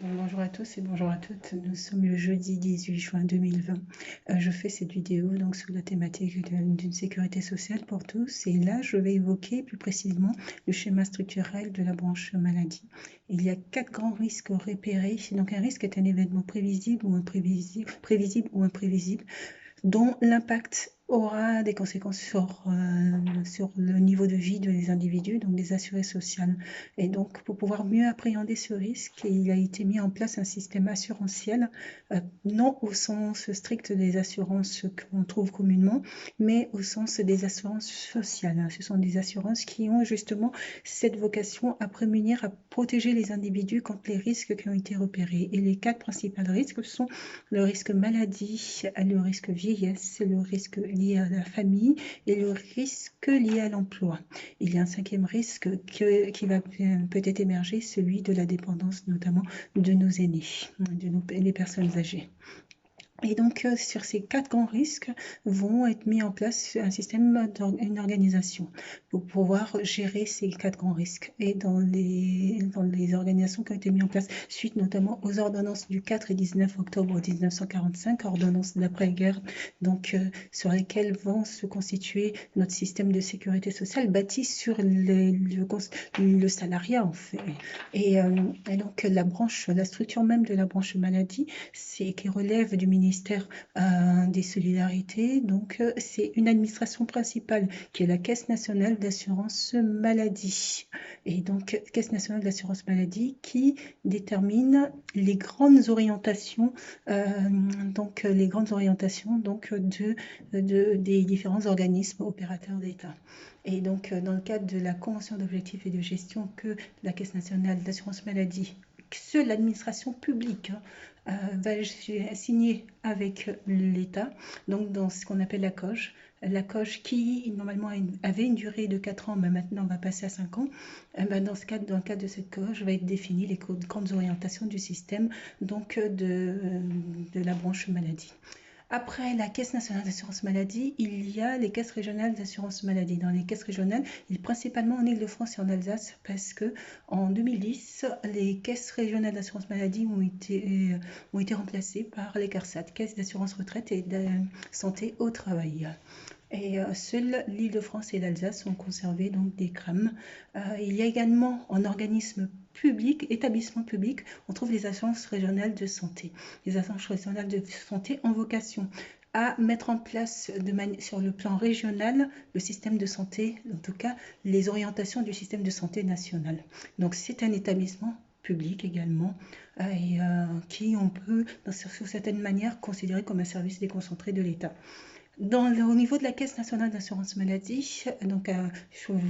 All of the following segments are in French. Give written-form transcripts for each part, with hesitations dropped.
Bonjour à tous et bonjour à toutes. Nous sommes le jeudi 18 juin 2020. Je fais cette vidéo donc sous la thématique d'une sécurité sociale pour tous. Et là, je vais évoquer plus précisément le schéma structurel de la branche maladie. Il y a 4 grands risques repérés. Donc, un risque est un événement prévisible ou imprévisible, dont l'impact aura des conséquences sur le niveau de vie des individus, donc des assurés sociaux. Et donc, pour pouvoir mieux appréhender ce risque, il a été mis en place un système assurantiel, non au sens strict des assurances qu'on trouve communément, mais au sens des assurances sociales. Ce sont des assurances qui ont justement cette vocation à prémunir, à protéger les individus contre les risques qui ont été repérés. Et les 4 principaux risques sont le risque maladie, le risque vieillesse, le risque lié à la famille et le risque lié à l'emploi. Il y a un 5e risque qui va peut-être émerger, celui de la dépendance, notamment de nos aînés, les personnes âgées. Et donc, sur ces 4 grands risques, vont être mis en place un système, une organisation pour pouvoir gérer ces 4 grands risques. Et dans les organisations qui ont été mises en place, suite notamment aux ordonnances du 4 et 19 octobre 1945, ordonnances d'après-guerre, donc sur lesquelles vont se constituer notre système de sécurité sociale bâti sur le salariat, en fait. Et donc, la structure même de la branche maladie, c'est qui relève du ministère des Solidarités. Donc, c'est une administration principale qui est la Caisse nationale d'assurance maladie. Et donc, Caisse nationale d'assurance maladie qui détermine les grandes orientations, des différents organismes opérateurs d'État. Et donc, dans le cadre de la convention d'objectifs et de gestion que la Caisse nationale d'assurance maladie, seule l'administration publique va signer avec l'État, donc dans ce qu'on appelle la COG qui normalement avait une durée de 4 ans, mais maintenant va passer à 5 ans. Dans le cadre de cette COG, va être définies les grandes orientations du système donc de la branche maladie. Après la Caisse nationale d'assurance maladie, il y a les caisses régionales d'assurance maladie. Dans les caisses régionales, principalement en Île-de-France et en Alsace, parce que en 2010, les caisses régionales d'assurance maladie ont été remplacées par les CARSAT, caisses d'assurance retraite et de santé au travail. Et seuls l'Île-de-France et l'Alsace ont conservé donc des CRAM. Il y a également en organisme public, établissement public, on trouve les agences régionales de santé. Les agences régionales de santé ont vocation à mettre en place sur le plan régional le système de santé, en tout cas les orientations du système de santé national. Donc c'est un établissement public également, qui on peut, sur certaines manières, considérer comme un service déconcentré de l'État. Au niveau de la Caisse nationale d'assurance maladie, donc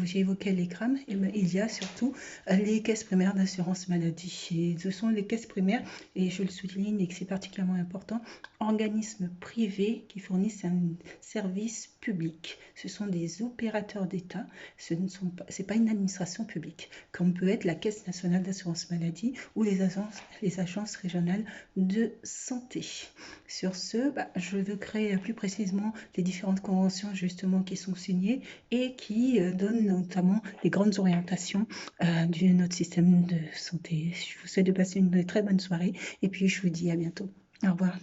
j'ai évoqué les CRAM, et il y a surtout les caisses primaires d'assurance maladie. Et ce sont les caisses primaires, et je le souligne et que c'est particulièrement important, organismes privés qui fournissent un service public. Ce sont des opérateurs d'État, c'est pas une administration publique, comme peut être la Caisse nationale d'assurance maladie ou les agences régionales de santé. Sur ce, je veux créer plus précisément les différentes conventions justement qui sont signées et qui donnent notamment les grandes orientations de notre système de santé. Je vous souhaite de passer une très bonne soirée et puis je vous dis à bientôt. Au revoir.